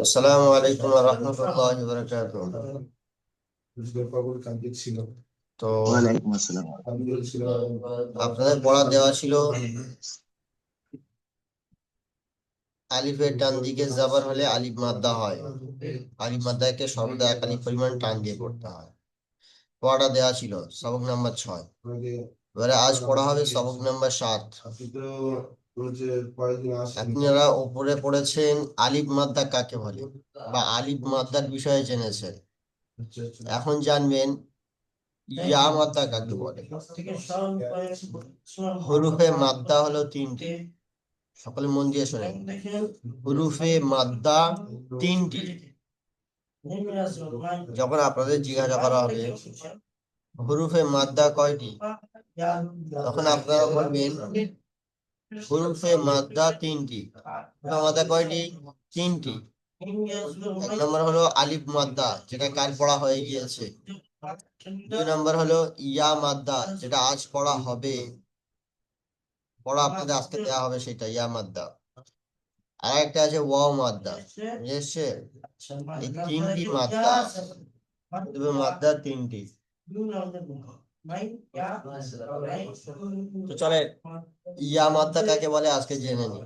আসসালামু আলাইকুম ওয়া রাহমাতুল্লাহি ওয়া বারাকাতুহু। তো ওয়ালাইকুম আসসালাম। আপনাদের পড়া দেওয়া ছিল আলিফের ডান দিকে জাবার হলে আলিফ মাদ্দা হয়। আলিফ মাদ্দাকে সর্বদা এক আলিফ পরিমাণ টান দিয়ে পড়তে হয়। পড়াটা দেওয়া ছিল সবক নাম্বার 6। এবারে আজ পড়া হবে সবক নাম্বার 7। আপনারা উপরে পড়েছেন আলিফ মাদ্দা কাকে বলে বা আলিফ মাদ্দার বিষয়ে জেনেছেন। এখন জানবেন ইয়া মাদ্দা কাকে বলে। হরুফে মাদ্দা হলো 3টি। সকলে মন দিয়ে শোনেন, হুরুফে মাদ্দা 3টি। যখন আপনাদের জিজ্ঞাসা করা হবে হুরুফে মাদ্দা কয়টি, তখন আপনারা বলবেন হুরুফে মাদ্দা 3টি। মাদ্দা কয়টি? 3টি। এক নম্বর হলো আলিফ মাদ্দা, যেটা কাল পড়া হয়ে গিয়েছে। 2 নম্বর হলো ইয়া মাদ্দা, যেটা আজ পড়া হবে, পড়া আপনাদের আজকে দেওয়া হবে, সেটা ইয়া মাদ্দা। আর একটা আছে ওয়াও মাদ্দা, বুঝেছে? এই 3টি মাদ্দা, তবে মাদ্দা 3টি। তো চলে ইয়া মাদ্দা কাকে বলে আজকে জেনে নি।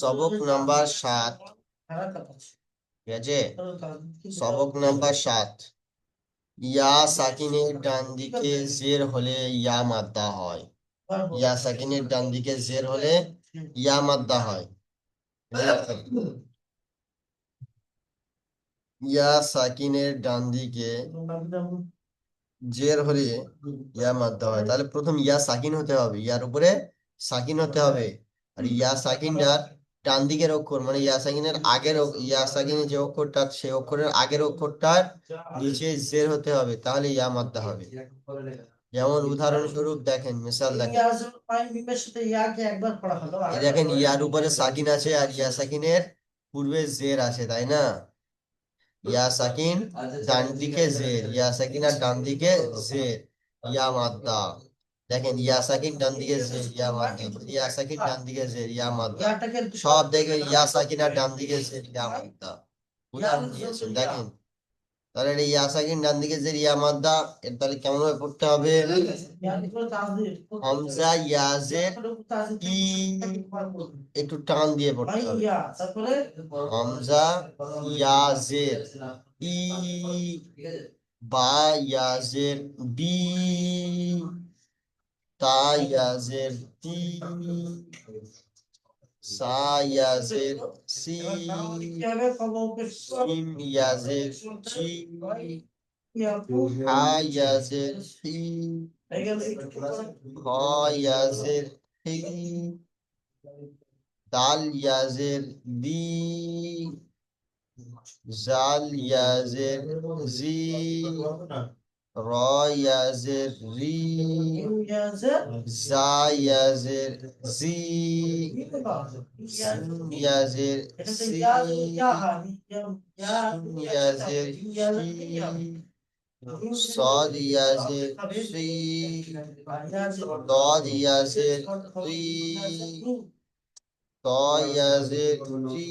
সবক নাম্বার 7, ঠিক আছে? সবক নাম্বার 7। ইয়া সাকিনের ডান দিকে জের হলে ইয়া মাদ্দা হয়। ইয়া সাকিনের ডান দিকে জের হলে ইয়া মাদ্দা হয়। ইয়া সাকিনের ডান দিকে জের হলে ইয়া মাদ্দা হয়, তাহলে প্রথম ইয়া সাকিন হতে হবে, ইয়ার উপরে সাকিন হতে হবে। আর ইয়া সাকিনটার ডান দিকের অক্ষর, মানে ইয়া সাকিনের আগের ইয়া সাকিনের যে অক্ষরটা, সেই অক্ষরের আগের অক্ষরটার নিচে জের হতে হবে, তাহলে ইয়া মাদ্দা হবে। যেমন উদাহরণস্বরূপ দেখেন, মিসাল দেখেন, এই দেখেন ইয়ার উপরে সাকিন আছে আর ইয়া সাকিনের পূর্বে জের আছে, তাই না? ইয়া সাকিন ডান দিকে জের, ইয়া সাকিন আর ডান দিকে জের, ইয়া মাদ্দা। দেখেন ইয়া সাকিন ডান দিকে জের, ইয়া মাদ্দা, ইয়া সাকিন ডান দিকে জের, ইয়া মাদ্দা। সব দেখবেন ইয়া সাকিন আর ডান দিকে জের, ইয়া মাদ্দা। উদাহরণ দিয়েছেন দেখেন। তাহলে এটা ইয়া সাকিন ডান দিকে জের, ইয়া মাদ্দা, এর তাহলে কেমন ভাবে পড়তে হবে? হামজা ইয়া জের ই, একটু টান দিয়ে পড়তে হবে। হামজা ইয়া জের ই, বা ইয়া জের বি, তা ইয়া জের তি, সা ইয়া জের সি, সিম ইয়া জের চি, হা ইয়া জের হি, হ ইয়া জের হি, দাল ইয়া জের দি, জাল ইয়া জের জি, র ইয়া জের রি, জা ইয়া জের জি, সিন ইয়া জের সি, শিন ইয়া জের শি, صاد ইয়া জের সি, ضاد ইয়া জের তি, ত ইয়া জের তি,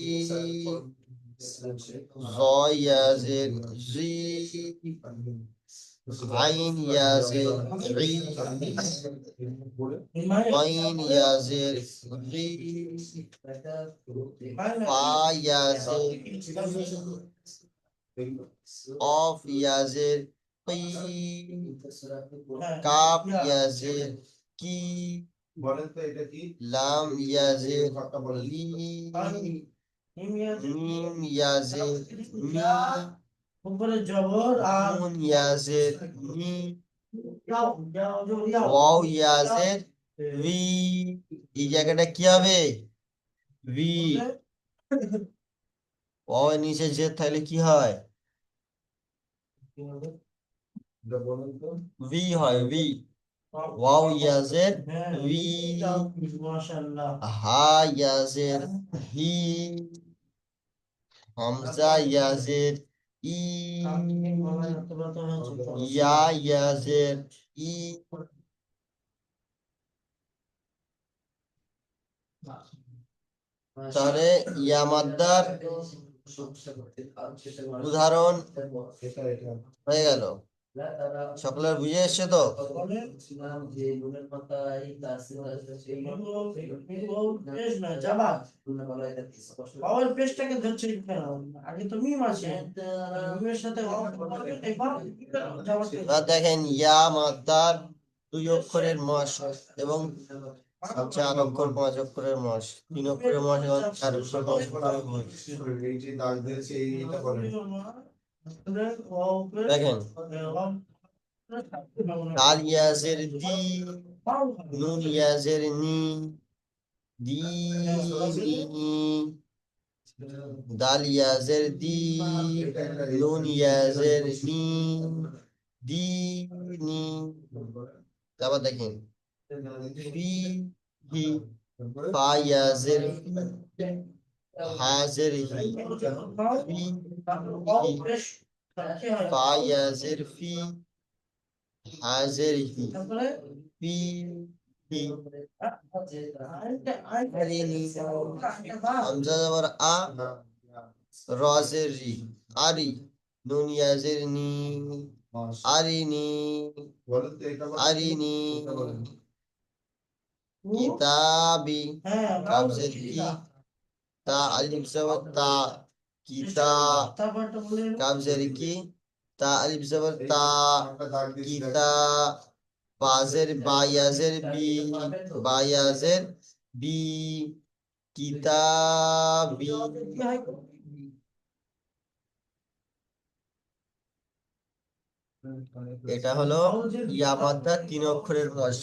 জ ইয়া জের জি, আইন ইয়া জের ই, আইন ইয়া জের রি, ফা ইয়া জের ফি, অফ ইয়া জের কি, কাফ ইয়া জের কি, লাম ইয়া জের লি, মিম ইয়া জের মি, নুন ইয়া জের নি, ওয়াও ইয়া জের ভি। এই জায়গাটা কি হবে? ভি। ওয়াও এর নিচে জের থাকলে কি হয়? ভি হয়, ভি। ওয়াও ইয়া জের ভি, হা ইয়া জের হি, হামজা ইয়া জের ই, ইয়া ইয়া জের ই, তাহলে ইয়া মাদ্দার উদাহরণ হয়ে গেল। সকলের বুঝে এসছে তো? দেখেন ইয়া মাদ্দার 2 অক্ষরের মস এবং 4 অক্ষর 5 অক্ষরের মস, 3 অক্ষরের মস এবং 4 অক্ষরের মস করে বুঝ। দেখেন দাল ইয়াজের দি, নুন ইয়াজের নি, দিনি, দাল ইয়াজের দি, নুন ইয়াজের নি, দিনি। তারপর দেখেন ফি, হি, ফা ইয়াজের ফি, হাজের হি, ফি, হি, ফা ইয়াজের ফি, হাজের হি, ফি, হি, হামজা জবর আ, রাজের রি, আরি, নুন ইয়াজের নি, আরিনি, আরিনি, কিতাবি, কাবজের কি, তা আলিফ জবর তা, কিতা, কাবজের কি, তা আলিফ জবর তা, কিতা, বাজের বা ইয়াজের বি, বা ইয়াজের বি, কিতাবি। এটা হলো ইয়া মাদ্দার 3 অক্ষরের মস।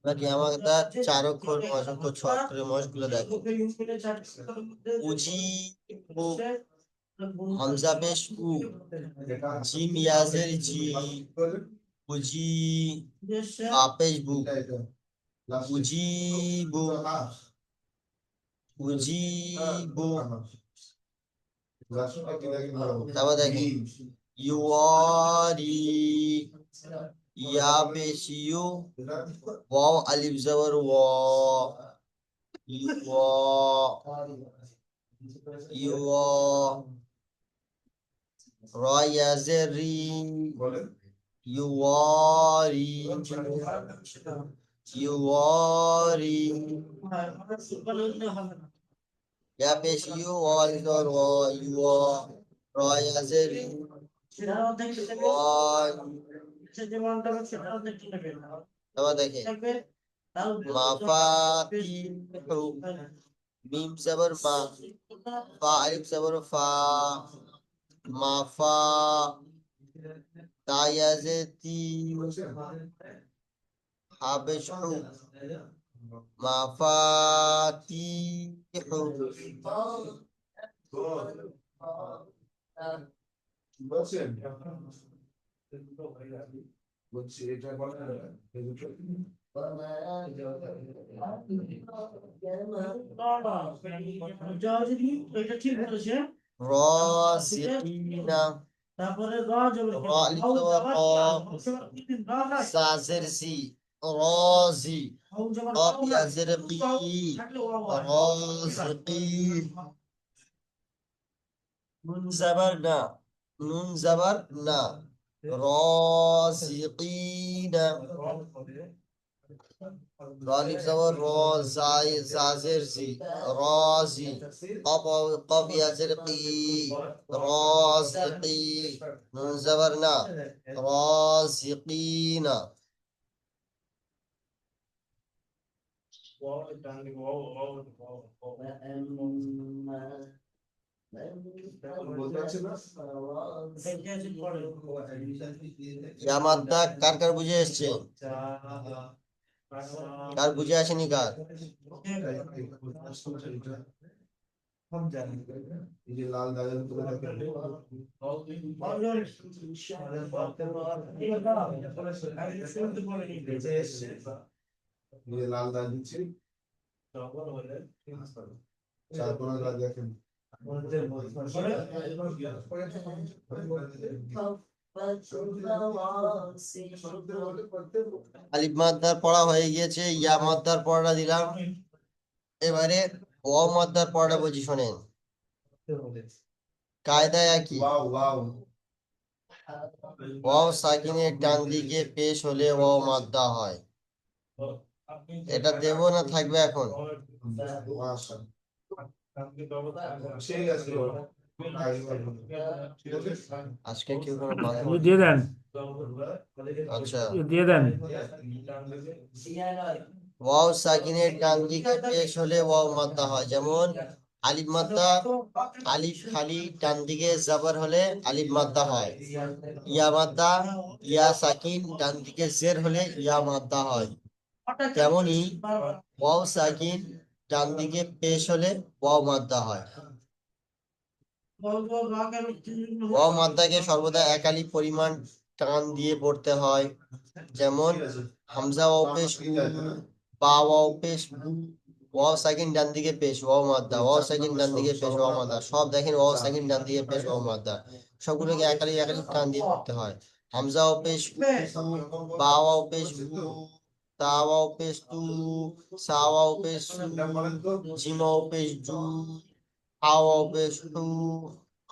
বাকি ইয়া মাদ্দার 4 অক্ষর 5 অক্ষর 6 অক্ষরের মস গুলো দেখো। উজি, উ, হামজা পেশ উ, জিম ইয়াজের জি, উজি, আপেশ বু, উজিবু, উজিবু। তারপর দেখি ইউয়ারি, ইয়া পেশ ইউ, ওয়াও আলিফ জবর ওয়া, ইউয়া, ইউয়া, রা ইয়াজের রি, ইউয়ারি, ইউয়ারি, ইয়া পেশ ইউ, ওয়া আলিফ জবর ওয়া, ইউয়া, রা ইয়াজের রি, ওয়া। তারপর দেখে মাফাতিহু, মিম জবর মা, ফা আলিফ জবর ফা, মাফা, তা ইয়াজের তি, হা পেশ হু, মাফাতিহু। রাজিকিনা, রা আলিফ জবর র, জাজের জি, রাজি, কফ ইয়াজের কি, রাজিকি, নুন জবর না, নুন জবর না, রাজিকিনা, রা আলিফ জবর র, জাজের জি, রাজি, কফ ইয়াজের কি, রাজিকি, নুন জবর না, রাজিকিনা। ইয়া মাদ্দা কার কার বুঝে এসছে? কার বুঝে আসেনি কার? আলিফ মাদ্দার পড়া হয়ে গিয়েছে, ইয়া মাদ্দার পড়াটা দিলাম। এবারে ওয়াও মাদ্দার পড়াটা বলছি শোনেন। কায়দা একই। ওয়াও সাকিনের ডান দিকে পেশ হলে ওয়াও মাদ্দা হয়। এটা দেবো না থাকবে এখন? আজকে কেউ কোনো কথা ये দিয়ে দেন, আচ্ছা, ये দিয়ে দেন। ওয়াও সাকিনের ডান দিকে পেশ হলে ওয়াও মাদ্দা হয়। যেমন আলিফ মাদ্দা, আলিফ খালি ডান দিকে জাবার হলে আলিফ মাদ্দা হয়। ইয়া মাদ্দা, ইয়া সাকিন ডান দিকে জের হলে ইয়া মাদ্দা হয়। তেমনি ওয়াও সাকিন ডান দিকে পেশ হলে ওয়াও মাদ্দা হয়। ওয়াও মাদ্দাকে সর্বদা এক আলিফ পরিমাণ টান দিয়ে পড়তে হয়। যেমন হামজা ওয়াও পেশ উ, বা ওয়াও পেশ বু। ওয়াও সাকিন ডান দিকে পেশ ওয়াও মাদ্দা, ওয়াও সাকিন ডান দিকে পেশ ওয়াও মাদ্দা। সব দেখেন ওয়াও সাকিন ডান দিকে পেশ ওয়াও মাদ্দা। সবগুলোকে এক আলিফ টান দিয়ে পড়তে হয়। হামজা ওয়াও পেশ উ, বা ওয়াও পেশ বু, তা ওয়াও পেশ তু, সা ওয়াও পেশ সু, জিম ওয়াও পেশ জু, হা ওয়াও পেশ হু,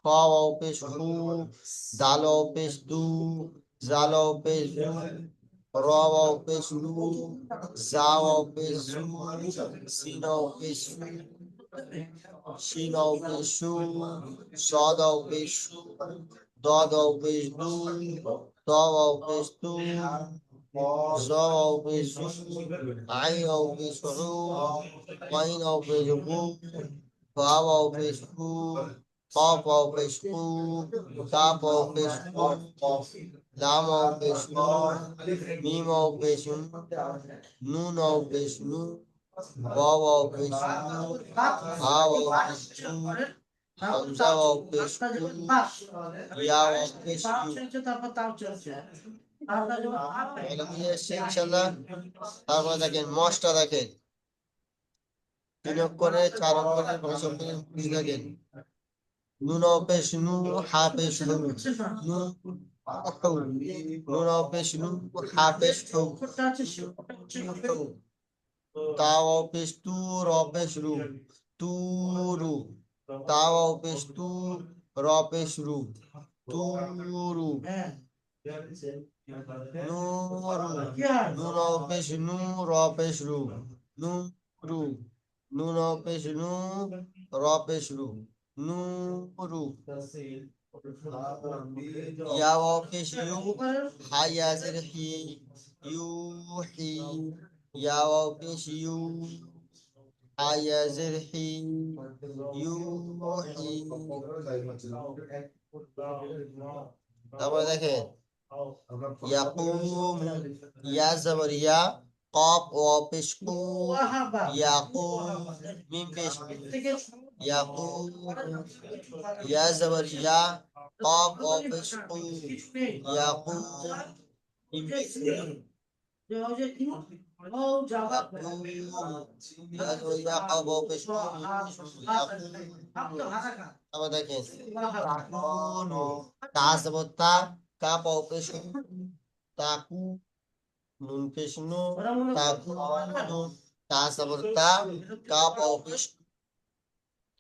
খ ওয়াও পেশ হু, দাল ওয়াও পেশ দু, জাল ওয়াও পেশ জু, র ওয়াও পেশ রু, জা ওয়াও পেশ জু, সিন ওয়াও পেশ সু, শিন ওয়াও পেশ সু, সদ ওয়াও পেশ সু, দদ ওয়াও পেশ দু, ত ওয়াও পেশ তু, জ ওয়াও পেশ জু, আইন ওয়াও পেশ রু, ওয়াইন ওয়াও পেশ গু, ফা ওয়াও পেশ ফু, قاف واو পেশ কু, কাফ ওয়াও পেশ কু, লাম ওয়াও পেশ লু, মিম ওয়াও পেশ ম, নুন ওয়াও পেশ নু, ওয়াও ওয়াও পেশ উ, হা ওয়াও পেশ উ, হামজা ওয়াও পেশ কু, ইয়া ওয়াও পেশ ইউ। এটা বুঝে এসছে ইনশাল্লাহ। তারপরে দেখেন মশটা দেখেন, 3 অক্ষরে 4 অক্ষরে 5 অক্ষরে বুঝে দেখেন। নুন ওয়াও পেশ নু, হা পেশ হু, নু হু, নুন ওয়াও পেশ নু, হা পেশ হু, হু। তা ওয়াও পেশ তু, র পেশ রু, তু রু। তা ওয়াও পেশ তু, র পেশ রু, তু রু। নু রু, নুন ওয়াও পেশ নু, র পেশ রু, নু রু। নুন ওয়াও পেশ নু, র পেশ রু, নু রু। ইয়া ওয়াও পেশ ইউ, হা ইয়া জের হি, ইউ হি। ইয়া ওয়াও পেশ ইউ, হা ইয়া জের হি, ইউ হি। তারপরে দেখেন ইয়াকুম, ইয়া জবর ইয়া, কফ ওয়াও পেশ কু, ইয়াকুম, মিম পেশ মি, ইয়াকুম। ইয়া জবর ইয়া, কফ ওয়াও পেশ কু, ইয়াকুম, মিম পেশ মি, ইয়াকুম। ইয়া জবর ইয়া, কফ ওয়াও পেশ কু, ইয়াকুম। তারপর দেখেন তাকুনু, তা জবর তা, কাফ ওয়াও পেশ কু, তাকু, নুন পেশ নু, তাকু নু। তা জবর তা, কাফ ওয়াও পেশ কু,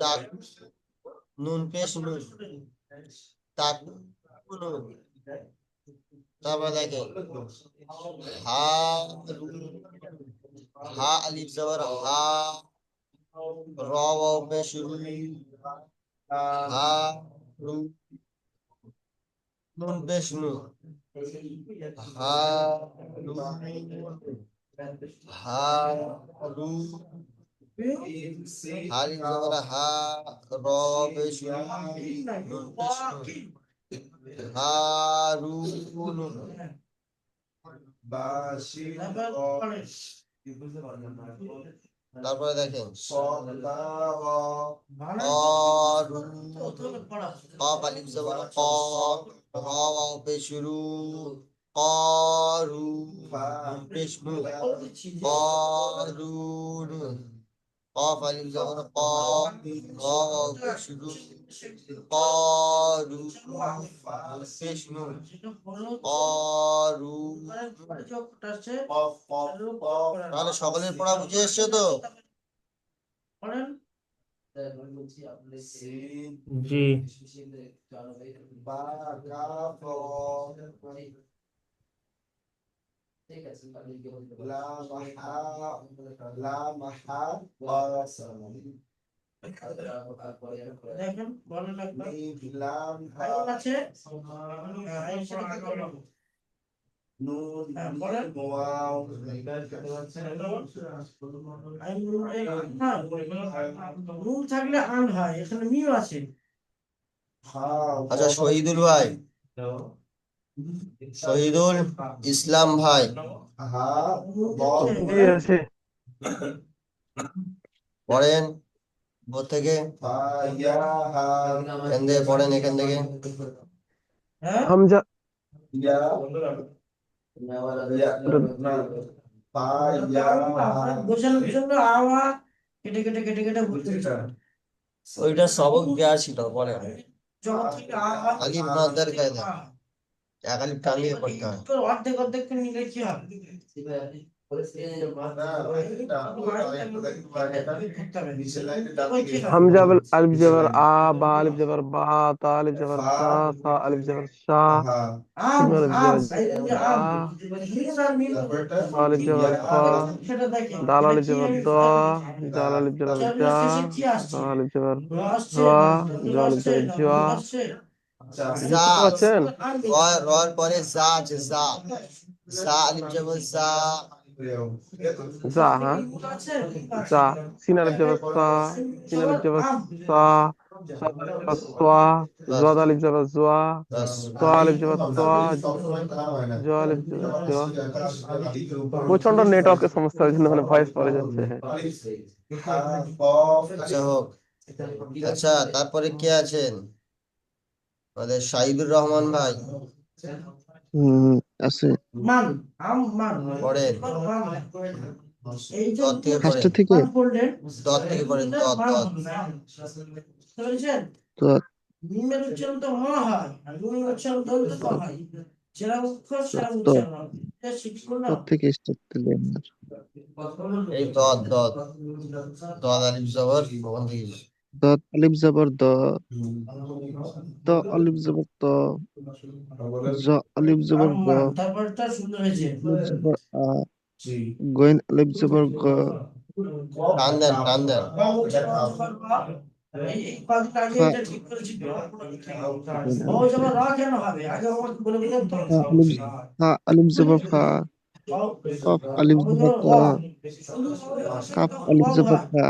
তাকু, নুন পেশ নু, তাকু নু। তারপর দেখেন হা রু, হা আলিফ জবর হা, র ওয়াও পেশ রু, হা রু, নুন পেশ নু, হা রু, হা রু। আলিফ জবর হা, র ওয়াও পেশ রু, নুন পেশ নু, হারুন। তারপরে দেখেন অরুণ, কফ আলিফ জবর ক, র ওয়াও পেশ রু, করু, নুন পেশ নু, করুন। কফ আলিফ জবর ক, র ওয়াও পেশ রু, করু, নুন পেশ নু, করু। তাহলে সকলের পড়া বুঝে এসছে তো? জি। বা কাফ দেখেন বলেন একবার আইন আছে আইন সেটা কি করলাম বলেন আইন না নুন থাকলে আন হয় এখানে মিউ আছে আচ্ছা শহীদুল ভাই, শহীদুল ইসলাম ভাই, জি আছে। পড়েন বোর্ড থেকে, এখান থেকে পড়েন, এখান থেকে। হ্যাঁ হামজা বোঝানোর জন্য আওয়া কেটে কেটে কেটে কেটে বলতে ওইটা সবক দেওয়া ছিল, বলে যখন থেকে আওয়া আলিফ মাদ্দার কায়দা, এক আলিফ টানিয়ে পড়তে হয়। অর্ধেক অর্ধেক করে নিলে কি হবে হামজা আলিফ জবর আ, বা আলিফ জবর বা, তা আলিফ জবর তা, সা আলিফ জবর সা, শিম আলিফ জবর জা, বা আলিফ জবর ফা, দাল আলিফ জবর দ, জাল আলিফ জবর জা, রা আলিফ জবর রা, জ আলিফ জবর জা। যা, বুঝতে পারছেন? রর পরে যা আছে, যা, যা আলিফ জবর যা, যা, হ্যাঁ যা, সিন আলিফ জবর সা, সিন আলিফ জবর সা, সাদ আলিফ জবর সোয়া, জদ আলিফ জবর জোয়া, বাস। তো আলিফ জবর তোয়া, জ আলিফ জবর জোয়া। প্রচন্ড নেটওয়ার্কের সমস্যার জন্য মানে ভয়েস পড়ে যাচ্ছে। আচ্ছা হোক। আচ্ছা তারপরে কে আছেন? আমাদের শাহিদুর রহমান ভাই, আছে। মান আম মান পড়েন, এই যে দত থেকে পড়েন, ফার্স্টটা থেকে দত থেকে পড়েন, দত দত। বুঝছেন তো মিমের উচ্চারণ তো ম হয় আর নুনের উচ্চারণ দন্ত তো হয় যেটা অক্ষর সেটা তো উচ্চারণ হবে এটা শিখবো না থেকে স্টার্ট দিলে আপনার এই দত দত, দত আলিফ জবর ওখান থেকে। দত আলিফ জবর দ, ত আলিফ জবর ত, জ আলিফ জবর গ, আম্মান তারপরটা সুন্দর হয়েছে আলিফ জবর আ, গইন আলিফ জবর গ, টান দেন, টান দেন। এই পাঁচটা আগে ফা এটা ঠিক করেছি গইন ও আলিফ যেমন রা কেন হবে আগে আমাকে বলে দিলেন তো ফা আলিফ ফা আলিফ জবর ফা, কফ আলিফ জবর ক, কাফ আলিফ জবর কা,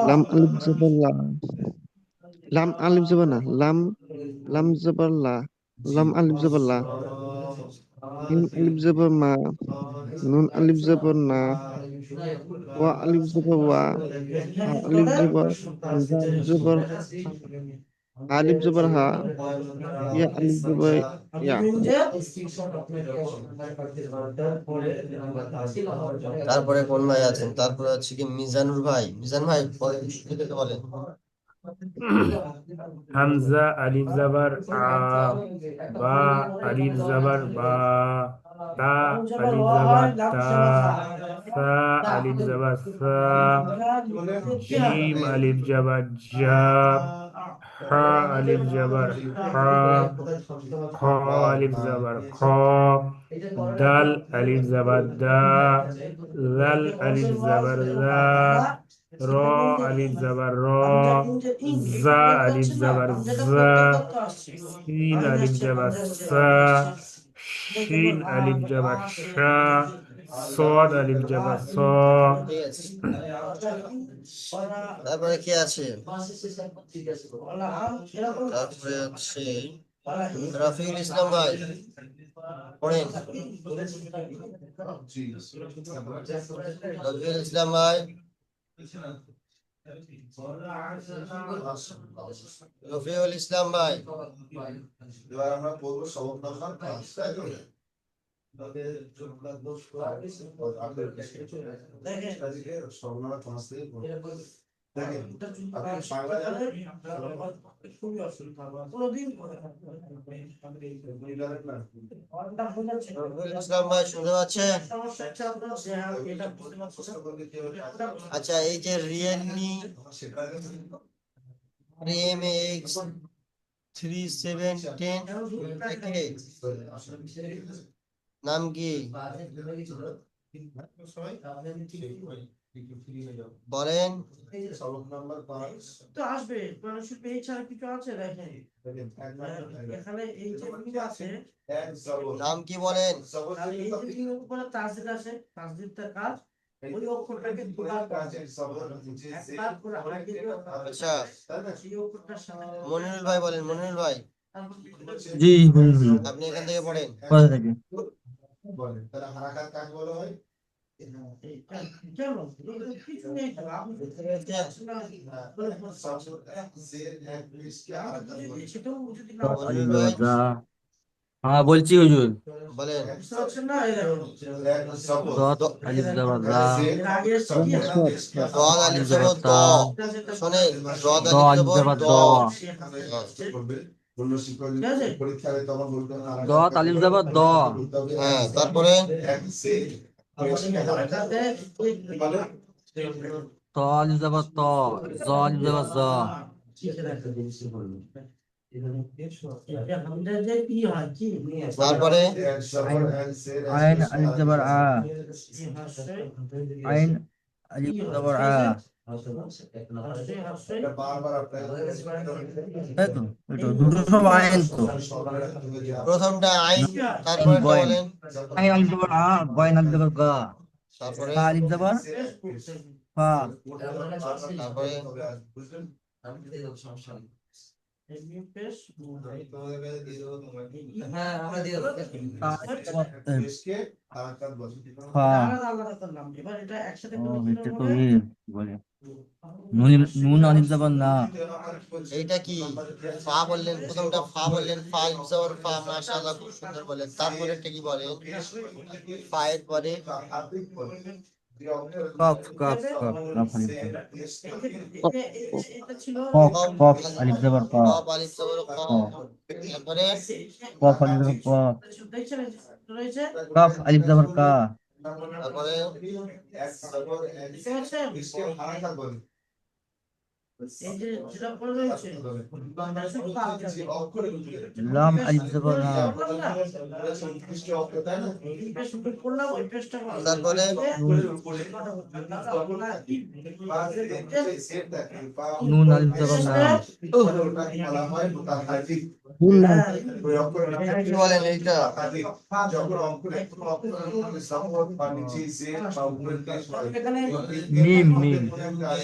লাম আলিফ জবর লা, লাম আলিফ জবর না, লাম লাম জবর লা, লাম আলিফ জবর লা, মিম আলিফ জবর মা, নুন আলিফ জবর না, ওয়া আলিফ জবর ওয়া, হা আলিফ জবর, জা আলিফ জবর হা, আলিফ জবর হা, ইয়া আলিফ জবর ইয়া। তারপরে কোন ভাই আছেন? তারপরে হচ্ছে কি মিজানুর ভাই, মিজান ভাই বলেন। হামজা আলিফ জাবার আ বা আলিফ জাবার বা তা আলিফ জাবার তা সা আলিফ জাবার সা জিম আলিফ জাবার জা হা আলিফ জাবার হা খ আলিফ জাবার খ দাল আলিফ জাবার দা লাল আলিফ জাবার দা র আলিফ জাবার র জা আলিফ জাবার জা সিন আলিফ জাবার সা শিন আলিফ জাবার শা সদ আলিফ জাবার স ঠিক আছে, তারপরে কে আছে? তারপরে হচ্ছে রফিকুল ইসলাম ভাই, পড়েন। রফিকুল ইসলাম ভাই, রফিকুল ইসলাম ভাই, এবার আমরা বলবো সবক নাম্বার 5, তাই তো? রবিউল ইসলাম ভাই শুনতে পাচ্ছেন? আচ্ছা, এই যে রিয়েলমি MX 3710 নাম কি বলেন? তো আসবে স্কলারশিপ এই ছাড়া কিছু আছে দেখেন এখানে এই যে লিঙ্ক আছে নাম কি বলেন? আর এই যে লিঙ্কের উপরে তাসদিদ আছে তাসদিদটার কাজ ওই অক্ষরটাকে দুবার একবার করে আগে দিয়ে আচ্ছা, সেই অক্ষরটার সাথে মনিরুল ভাই বলেন। মনিরুল ভাই, জি হুজুর আপনি এখান থেকে পড়েন। কোথা থেকে কেন কিছু নেই তো আপনি সেটাও যদি না মনিরুল ভাই হ্যাঁ বলছি হুজুর বলেন। বুঝতে পারছেন না এরকম দত আলিফ জবর দা এর আগে এসছে কি আছে? দদ আলিফ জবর দ। শোনেন, দদ দ আলিফ আলিফ জবর জবর দ। দ ঠিক আছে? দত আলিফ জবর দ হ্যাঁ, তারপরে ত আলিফ জবর ত জ আলিফ জবর জ আমাদের যে কি হয় কি তারপরে আইন আলিফ জবর আ কি হাসে আইন আলিফ জবর আ হাসে হাসে তাই তো এটা দুটো সব আইন তো প্রথমটা আইন, তারপরে বয়েন বলেন। আইন আলিফ জবর আ বয়েন আলিফ জবর গা তারপরে ফা আলিফ জবর ফা তারপরে হ্যাঁ আমরা দিয়ে দেব তা আলিফ জবর ফা আলাদা আলাদা করলাম এবার এটা একসাথে ও করলে এটা তো কি বলে নুন নুন আলিফ জবর না এইটা কি? ফা বললেন, প্রথমটা ফা বললেন, ফা আলিফ জবর ফা, মাশাআল্লাহ খুব সুন্দর বলেন। তারপরে এটা কি বলেন? ফা এর পরে কফ কফ কফ কফ আলিফ জবর এটা ছিল কফ কফ আলিফ জবর ক কফ আলিফ জবর ক। তারপরে কফ আলিফ জবর ক দেখছেন রয়েছে কফ আলিফ জবর কা তারপরে বুঝতে পারছেন এই যে যেটা পড়ে রয়েছে লাম আলিফ জবর না এই পেজ করলাম ওই পেজটা তারপরে নুন আলিফ জবর না কি বলেন এইটা? মিম মিম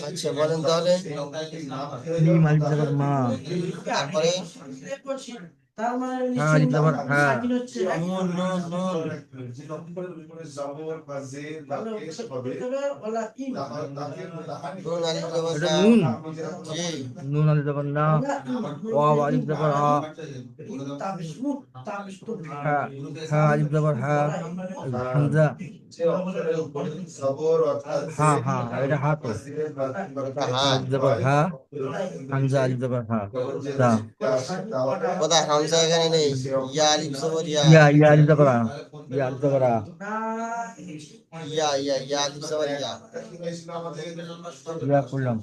আচ্ছা, বলেন তাহলে। মিম আলিফ জবর মা তারপরে তার মানে হা আলিফ জবর হা সাকিন হচ্ছে নুন নুন নুন নুন আলিফ জবর এটা না। নুন জি, নুন আলিফ জবর না ওয়াও আলিফ জবর আ হা হা আলিফ জবর হা হামজা হা হা এটা হা তো এটা হা। আলিফ জবর হা হামজা আলিফ জবর হা দা কোথায়? হামজা এখানে নেই। ইয়া আলিফ জবর ইয়া। ইয়া আলিফ জবর আ ইয়া আলিফ জবর আ ইয়া আলিফ জবর ইয়া। ইয়া করলাম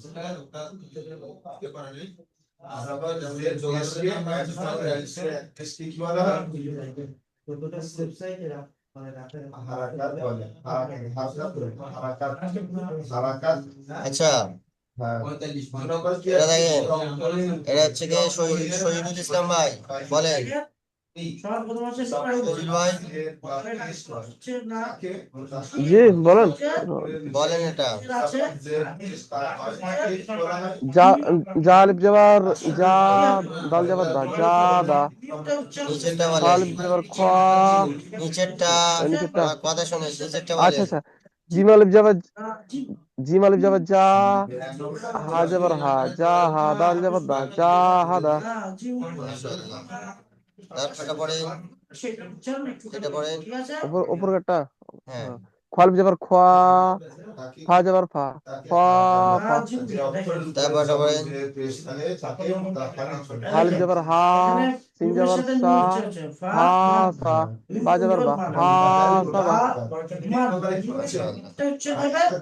আচ্ছা, এটা দেখেন, এটা হচ্ছে কি শহীদুল ইসলাম ভাই বলেন। সবার প্রথম হচ্ছে শহীদুল ভাই হচ্ছে না জি বলেন বলেন এটা। যা যা আলিফ জবর যা দাল জবর দা যা দা নিচেরটা ফা বলেন। আলিফ জবর খ নিচেরটা নিচেরটা কথা শোনেন, নিচেরটা আচ্ছা বলেন। আচ্ছা জিম আলিফ জবর জিম আলিফ জবর যা হা জবর হা যা হা দাল জবর দা যা হা দা তারপরে পরে এটা পড়েন। ঠিক আছে উপর উপর কাটটা হ্যাঁ, খোয়ালিফ জবর খোয়া, ফা জবর ফা, ফা ফা। তারপর বলেন হালিফ জবর হা, সিন জবর সা, হা সা, বা জবর বা, হা সা বা।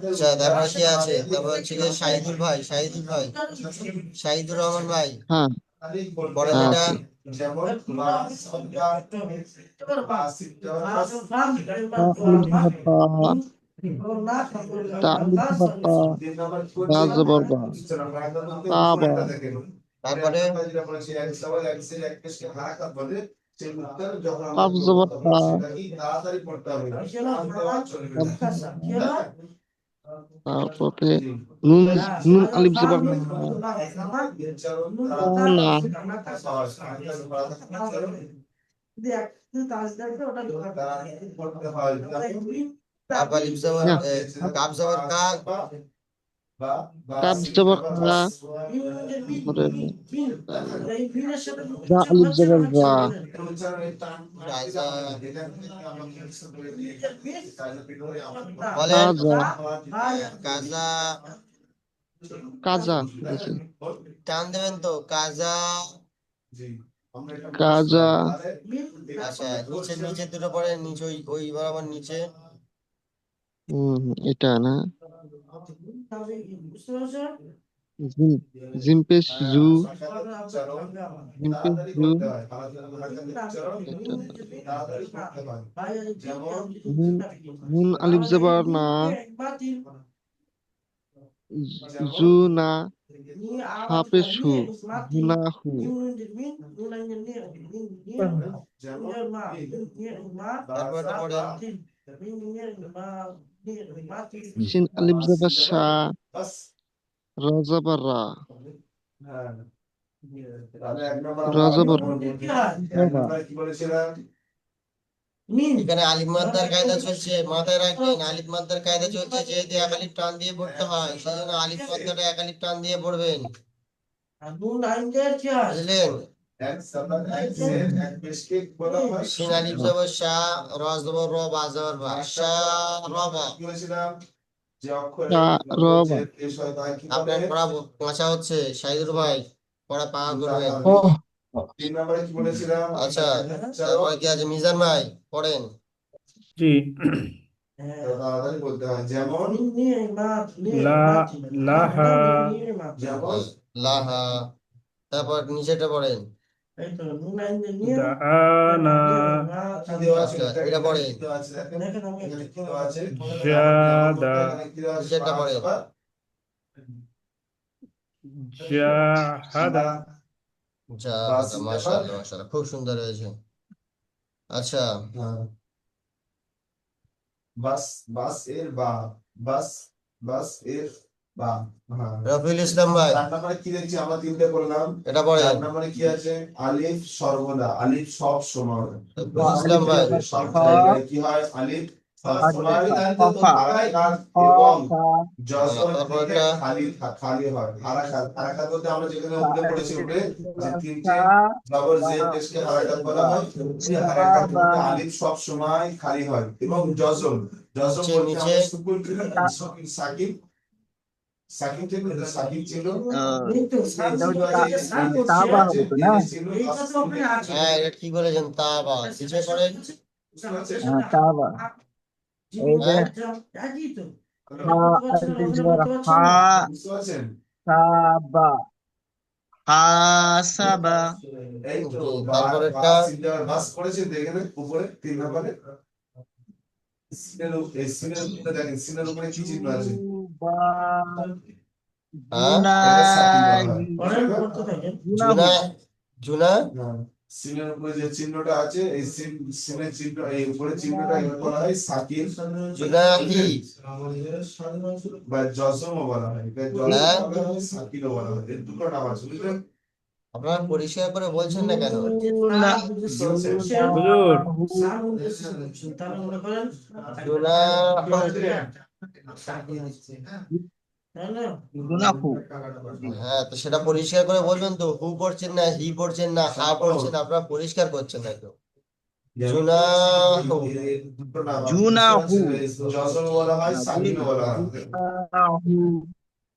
আচ্ছা তারপর কি আছে? তারপর হচ্ছে যে শাহিদুল ভাই, শাহিদুল ভাই, শাহিদুর রহমান ভাই হ্যাঁ পড়েন হ্যাঁ এটা। আছে। তা আলিফ জবর তা, তা আলিফ জবর তা, বা জবর বা, তা বা। তারপরে কাফ জবর কা, তারপরে নুন, নুন আলিফ জবর না, তা না। কাপ আলিফ জবর না, কাপ জবর কা, কাফ জবর কা, তারপরে যা আলিফ জবর যা, রাজা তা বলেন যা, কাজা, কাজা বলছি, টান দেবেন তো কাজা। কাজা। আচ্ছা নিচে নিচে দুটো পড়ে নিচে ওই ওই বরাবর নিচে এটা না, জিম, জিম পেশ জু, জিম পেশ জু, এটা নুন, নুন আলিফ জবর না, জু না, হা পেশ হু, জুনা হু। তারপর এটা পড়েন শিন আলিফ জবর শা, রা জবর রা, রা জবর রা। এখানে আলিফ মাদ্দার কায়দা চলছে, মাথায় রাখবেন আলিফ মাদ্দার কায়দা চলছে, যেহেতু এক আলিফ টান দিয়ে পড়তে হয় সেই জন্য আলিফ মাদ্দাটা এক আলিফ টান দিয়ে পড়বেন, বুঝলেন? শিন আলিফ জবর শা, র জবর র, বা জবর বা, শা র বা। শা র বা। আপনার পড়া পৌঁছা হচ্ছে শাহিদুর ভাই, পড়া পাওয়া করবেন। আচ্ছা তারপরে কি আছে মিজান ভাই পড়েন। জি। লা, লাহা, লাহা। তারপর নিচেটা পড়েন। দাআনা, আচ্ছা এটা পড়েন। জাদা, নিচেরটা পড়েন। জাহাদা। যা মাশাআল্লাহ মাশাআল্লাহ খুব সুন্দর হয়েছে। আচ্ছা রফিউল ইসলাম ভাই এটা পড়েন। রফিউল ইসলাম ভাই তারপর এটা নিচে হ্যাঁ এটা ঠিক বলেছেন তা বা নিচে পড়েন। হ্যাঁ তারপর একটা জুনা, জুনা জুনাহি। আপনারা পরিষ্কার করে বলছেন না কেন? হুজুর, হ্যাঁ তো সেটা পরিষ্কার করে বলবেন তো, হু পড়ছেন না হি পড়ছেন না হা পড়ছেন, আপনারা পরিষ্কার করছেন না তো। জুনাহু। জুনাহু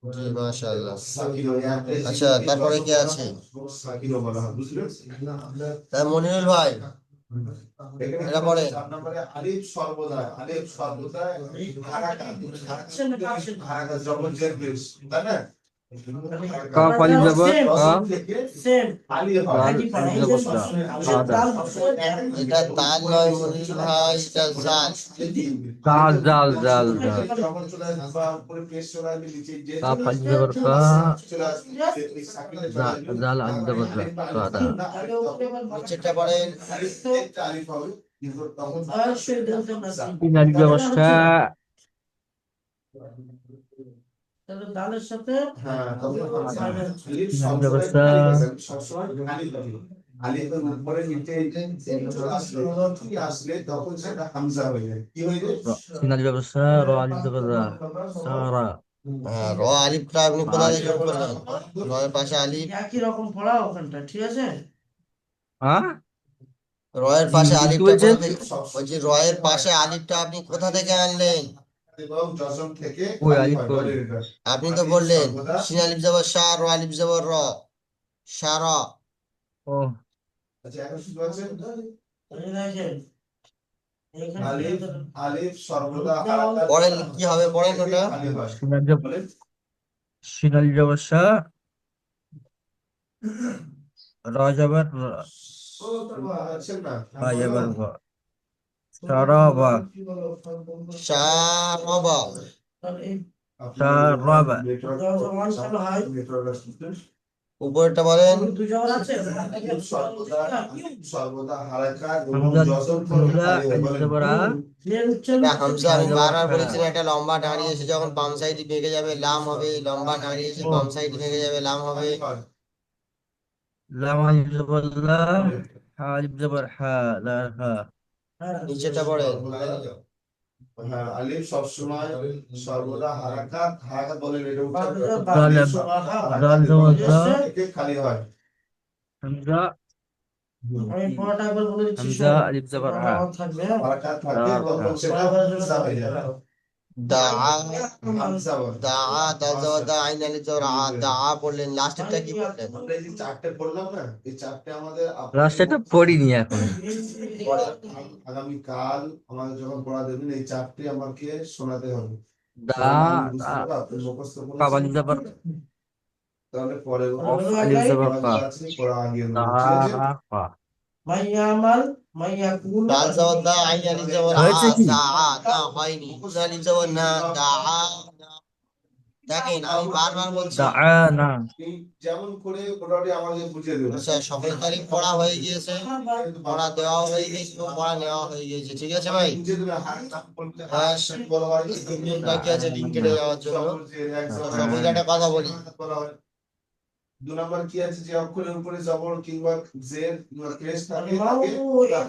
জি মাশাআল্লাহ। আচ্ছা তারপরে কি আছে? মনিরুল ভাই এটা পড়ে। কাফ আলিফ জবর কা সেম দাল একই পড়া। আলিফ এই যে জবর দা সবসময় দা ডাল হচ্ছে এটা তাল নয় মনিরুল ভাই, এটা জাল। জাল জাল জাল জাল কাফ আলিফ জবর কা জাল আলিফ জবর দা কা দা তাহলে ওকে আবার নিচেরটা পড়েন। অবশ্যই বলতে না সিন আলিফ জবর সা তাহলে ডালের সাথে সিন আলিফ জবর সা সিন আলিফ জবর সা র আলিফ জবর রা সারা হ্যাঁ, র আলিফটা আপনি কোথা থেকে যোগ করবেন? রয়ের পাশে আলিফ, একই রকম পড়া ওখানটা, ঠিক আছে? হ্যাঁ রয়ের কি পাশে কি আলিফটা বলছেন? কোথা থেকে? বলছি রয়ের পাশে আলিফটা আপনি কোথা থেকে আনলেন? ওই আলিফ কই আপনি তো বললেন সিন আলিফ জবর সা, র আলিফ জবর র, সারা। ও এই দেখেন, এইখানে পড়েন কি হবে, পড়েন ওটা। সিন আলিফ জবর সা র জবর রা বা জবর বা সারাবা সারাবা। তাহলে এই সারাবা জবান চালু হয়, উপরেরটা বলেন। দুই জবান আছে। হামজা আলিফ জবর আ এর উচ্চারণ এটা হামজা, আমি জবর বারবার ফা বলেছিলাম এটা লম্বা দাঁড়িয়ে এসে যখন বাম সাইডে ভেঙে যাবে লাম হবে, লম্বা দাঁড়িয়ে এসে ও বাম সাইডে ভেঙে যাবে লাম হবে। লাম আলিফ জবর লা হা আলিফ জবর হা লা হা হ্যাঁ, নিচেটা পড়েন। দাল দাল জবর দা হামজা আমি পড়াটা একবার বলে দিচ্ছি, হামজা শোনো। আলিফ জবর আ আমার থাকবে, হ্যাঁ? দা, দা, দা জবর দা, আইন আলিফ জবর আ, দা পড়লেন। লাস্টেরটা কি পড়লেন? লাস্টটা পড়িনি এখন দা কাব আলিফ জবর অফ আলিফ জবর কা দা ফা মাইয়ামাল, মাইয়াকুল, দাল জবর দা, আইন আলিফ জবর আ, হয়েছে কি দা, না হয়নি। নুন আলিফ জবর না, দা। দেখেন আমি বারবার বলছি। দা না আচ্ছা, সকল তারিখ পড়া হয়ে গিয়েছে, পড়া দেওয়া হয়ে গিয়েছে, পড়া নেওয়া হয়ে গিয়েছে, ঠিক আছে ভাই? বাকি আছে লিঙ্ক কেটে যাওয়ার জন্য। সকলকে একটা কথা বলি, বাবু, এটা